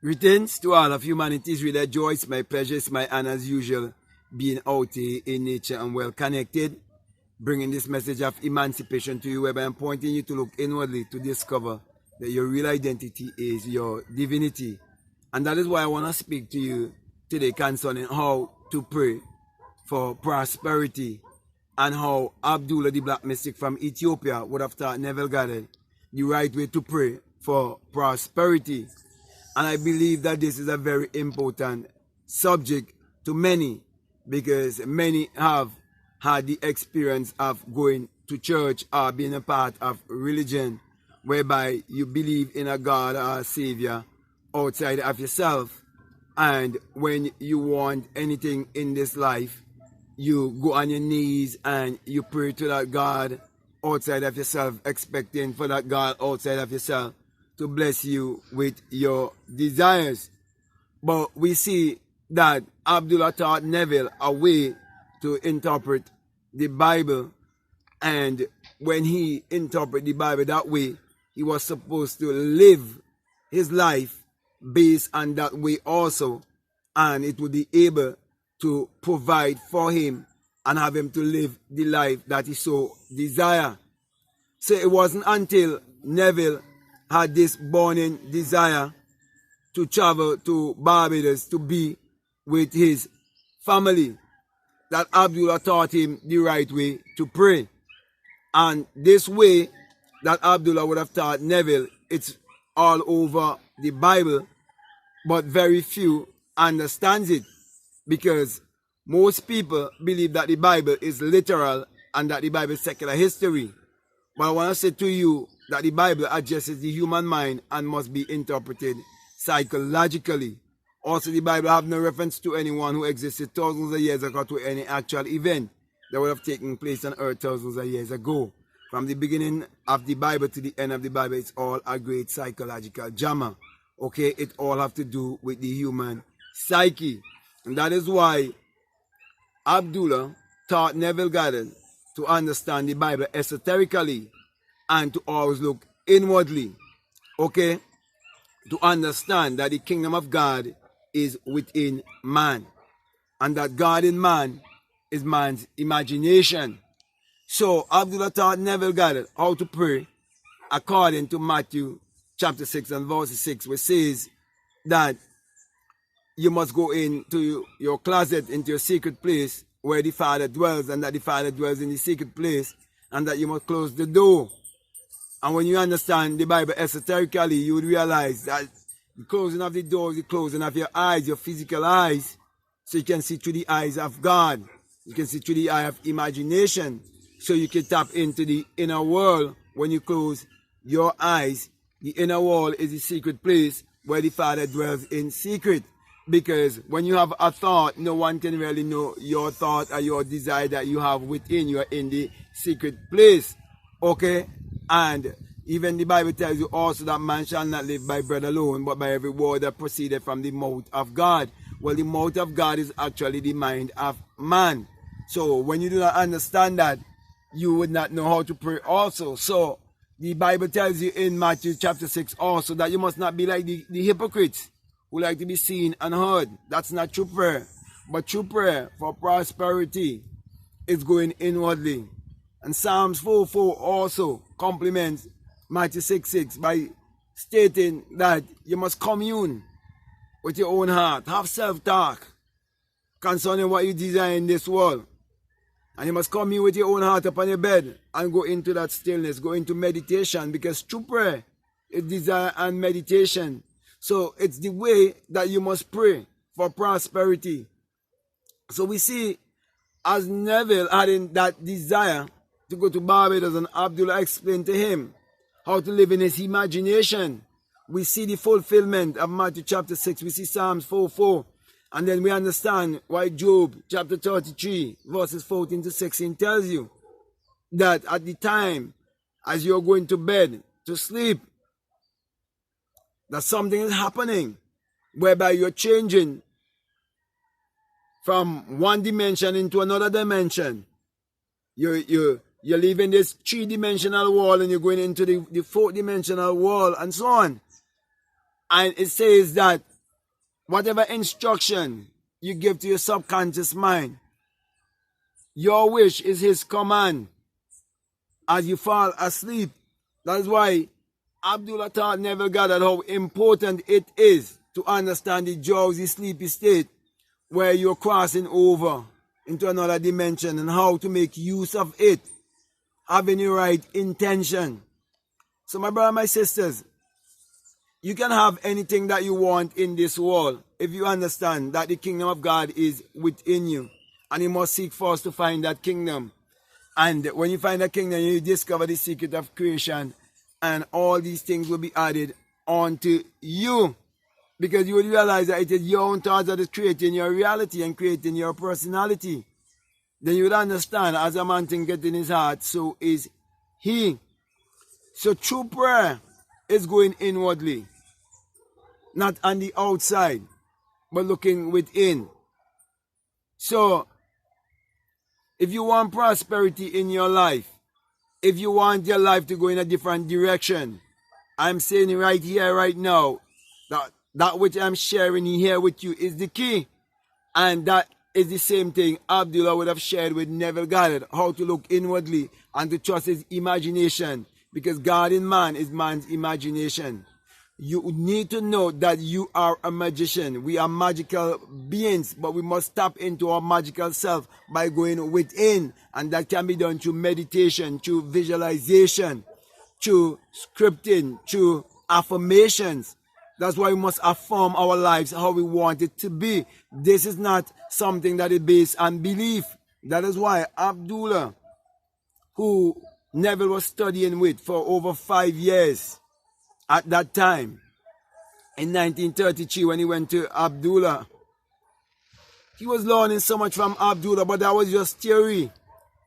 Greetings to all of humanity. It's really a joy, it's my pleasure, it's my honor as usual being out here in nature and well connected, bringing this message of emancipation to you, whereby I'm pointing you to look inwardly to discover that your real identity is your divinity. And that is why I want to speak to you today concerning how to pray for prosperity and how Abdullah the black mystic from Ethiopia would have taught Neville Goddard the right way to pray for prosperity. And I believe that this is a very important subject to many, because many have had the experience of going to church or being a part of religion whereby you believe in a God or a Savior outside of yourself. And when you want anything in this life, you go on your knees and you pray to that God outside of yourself, expecting for that God outside of yourself to bless you with your desires. But we see that Abdullah taught Neville a way to interpret the Bible, and when he interpreted the Bible that way, he was supposed to live his life based on that way also, and it would be able to provide for him and have him to live the life that he so desire. So it wasn't until Neville had this burning desire to travel to Barbados to be with his family that Abdullah taught him the right way to pray. And this way that Abdullah would have taught Neville, it's all over the Bible, but very few understands it, because most people believe that the Bible is literal and that the Bible is secular history. But I want to say to you that the Bible addresses the human mind and must be interpreted psychologically. Also, the Bible have no reference to anyone who existed thousands of years ago, to any actual event that would have taken place on earth thousands of years ago. From the beginning of the Bible to the end of the Bible, it's all a great psychological drama. Okay, it all have to do with the human psyche. And that is why Abdullah taught Neville Goddard to understand the Bible esoterically and to always look inwardly, okay, to understand that the kingdom of God is within man, and that God in man is man's imagination. So Abdullah taught Neville Goddard how to pray according to Matthew chapter 6 and verse 6, which says that you must go into your closet, into your secret place where the Father dwells, and that the Father dwells in the secret place, and that you must close the door. And when you understand the Bible esoterically, you would realize that the closing of the door is the closing of your eyes, your physical eyes, so you can see through the eyes of God. You can see through the eye of imagination, so you can tap into the inner world. When you close your eyes, the inner world is the secret place where the Father dwells in secret. Because when you have a thought, no one can really know your thought or your desire that you have within. You are in the secret place. Okay? And even the Bible tells you also that man shall not live by bread alone, but by every word that proceeded from the mouth of God. Well, the mouth of God is actually the mind of man. So when you do not understand that, you would not know how to pray also. So the Bible tells you in Matthew chapter 6 also that you must not be like the hypocrites who like to be seen and heard. That's not true prayer. But true prayer for prosperity is going inwardly. And Psalms 4:4 also complements Matthew 6:6 by stating that you must commune with your own heart. Have self-talk concerning what you desire in this world. And you must commune with your own heart upon your bed and go into that stillness, go into meditation, because true prayer is desire and meditation. So it's the way that you must pray for prosperity. So we see as Neville had that desire to go to Barbados, and Abdullah explained to him how to live in his imagination. We see the fulfillment of Matthew chapter 6. We see Psalms 4:4. And then we understand why Job chapter 33 verses 14 to 16 tells you that at the time as you're going to bed to sleep, that something is happening whereby you're changing from one dimension into another dimension. You're leaving this three-dimensional wall and you're going into the fourth-dimensional wall and so on. And it says that whatever instruction you give to your subconscious mind, your wish is his command as you fall asleep. That is why Abdullah taught Neville Goddard how important it is to understand the drowsy, sleepy state where you're crossing over into another dimension and how to make use of it, having the right intention. So my brother, my sisters, you can have anything that you want in this world if you understand that the kingdom of God is within you. And you must seek first to find that kingdom. And when you find that kingdom, you discover the secret of creation. And all these things will be added onto you. Because you will realize that it is your own thoughts that is creating your reality and creating your personality. Then you would understand, as a man thinketh in his heart, so is he. So true prayer is going inwardly. Not on the outside, but looking within. So, if you want prosperity in your life, if you want your life to go in a different direction, I'm saying right here, right now, that which I'm sharing here with you is the key. And that is the same thing Abdullah would have shared with Neville Goddard, how to look inwardly and to trust his imagination. Because God in man is man's imagination. You need to know that you are a magician. We are magical beings, but we must tap into our magical self by going within. And that can be done through meditation, through visualization, through scripting, through affirmations. That's why we must affirm our lives how we want it to be. This is not something that is based on belief. That is why Abdullah, who Neville was studying with for over 5 years, at that time, in 1933, when he went to Abdullah, he was learning so much from Abdullah, but that was just theory.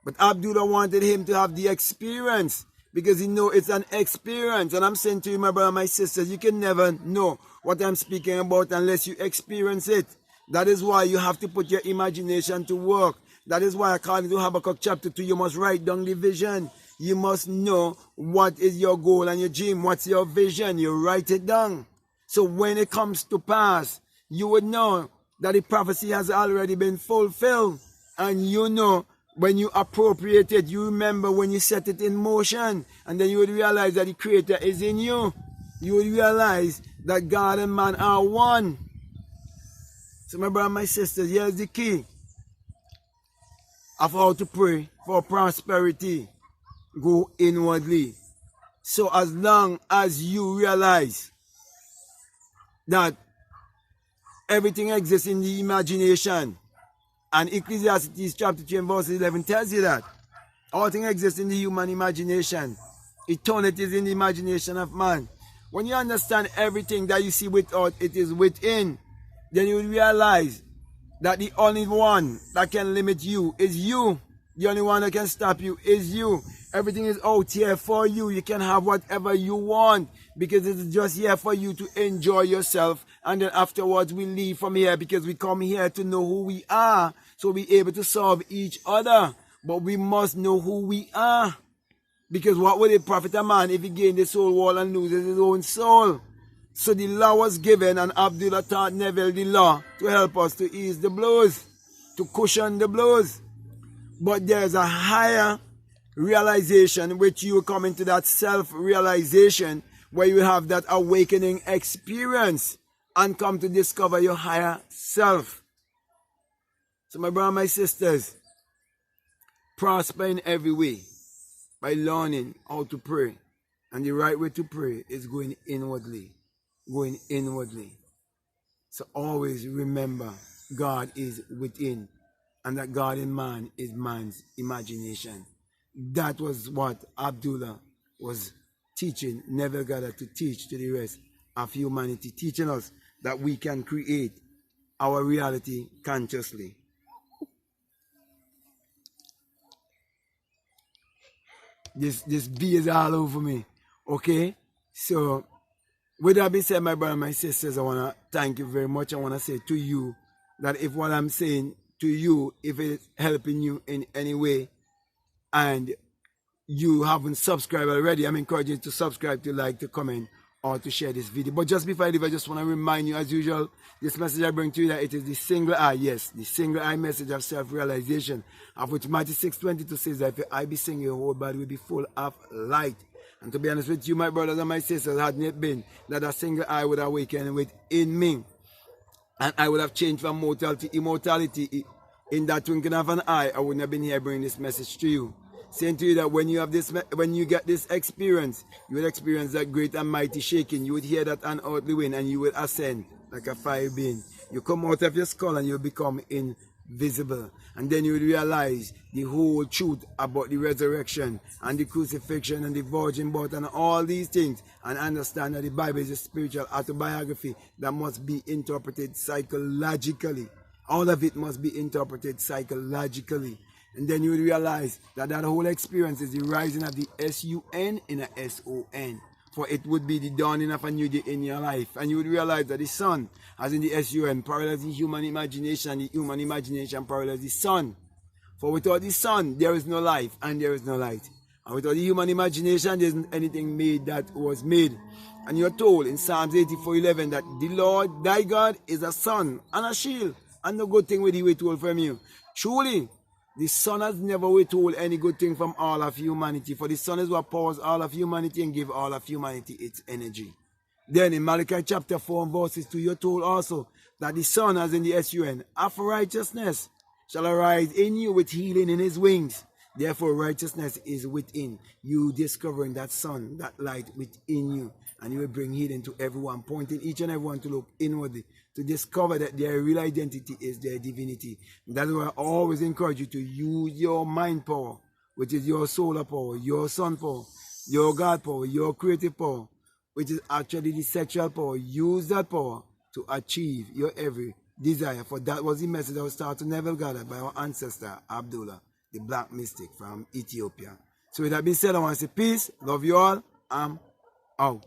But Abdullah wanted him to have the experience, because he know it's an experience. And I'm saying to you, my brother, my sisters, you can never know what I'm speaking about unless you experience it. That is why you have to put your imagination to work. That is why, according to Habakkuk chapter 2, you must write down the vision. You must know what is your goal and your dream. What's your vision? You write it down. So when it comes to pass, you would know that the prophecy has already been fulfilled. And you know, when you appropriate it, you remember when you set it in motion. And then you would realize that the Creator is in you. You would realize that God and man are one. So my brother, my sisters, here's the key of how to pray for prosperity. Go inwardly. So as long as you realize that everything exists in the imagination, and Ecclesiastes chapter 3 and verse 11 tells you that all things exist in the human imagination. Eternity is in the imagination of man. When you understand everything that you see without, it is within, then you will realize that the only one that can limit you is you. The only one that can stop you is you. Everything is out here for you. You can have whatever you want because it's just here for you to enjoy yourself. And then afterwards we leave from here because we come here to know who we are. So we're able to serve each other. But we must know who we are. Because what would it profit a man if he gained the soul world and loses his own soul? So the law was given, and Abdullah taught Neville the law to help us to ease the blows, to cushion the blows. But there's a higher realization which you come into that self-realization where you have that awakening experience and come to discover your higher self. So my brother, my sisters, prosper in every way by learning how to pray. And the right way to pray is going inwardly. Going inwardly. So always remember God is within. And that God in man is man's imagination. That was what Abdullah was teaching Neville Goddard to teach to the rest of humanity. Teaching us that we can create our reality consciously. This bee is all over me. Okay? So, with that being said, my brother, my sisters, I want to thank you very much. I want to say to you that if what I'm saying to you, if it's helping you in any way and you haven't subscribed already, I'm encouraging you to subscribe, to like, to comment or to share this video. But just before I leave, I just want to remind you, as usual, this message I bring to you, that it is the single eye, yes, the single eye message of self-realization, of which Matthew 6:22 says that if your eye be single, your whole body will be full of light. And to be honest with you, my brothers and my sisters, hadn't it been that a single eye would awaken within me, and I would have changed from mortality to immortality in that twinkling of an eye, I wouldn't have been here bringing this message to you. Saying to you that when you get this experience, you will experience that great and mighty shaking. You would hear that unearthly wind, and you will ascend like a fire being. You come out of your skull and you become invisible. And then you will realize the whole truth about the resurrection and the crucifixion and the virgin birth and all these things, and understand that the Bible is a spiritual autobiography that must be interpreted psychologically. All of it must be interpreted psychologically. And then you will realize that that whole experience is the rising of the S-U-N in a S-O-N. For it would be the dawning of a new day in your life. And you would realize that the sun, as in the S-U-N, parallels the human imagination, and the human imagination parallels the sun. For without the sun, there is no life and there is no light. And without the human imagination, there isn't anything made that was made. And you're told in Psalms 84:11 that the Lord, thy God, is a sun and a shield, and no good thing will he withhold from you. Truly, the Son has never withhold any good thing from all of humanity, for the Son is what powers all of humanity and give all of humanity its energy. Then in Malachi chapter 4 and verses 2, you're told also that the Son, as in the S-U-N, of righteousness shall arise in you with healing in his wings. Therefore righteousness is within you, discovering that sun, that light within you, and you will bring healing to everyone, pointing each and everyone to look inwardly, to discover that their real identity is their divinity. That's why I always encourage you to use your mind power, which is your solar power, your sun power, your God power, your creative power, which is actually the sexual power. Use that power to achieve your every desire. For that was the message that was taught to Neville Goddard by our ancestor, Abdullah, the black mystic from Ethiopia. So with that being said, I want to say peace, love you all, I'm out.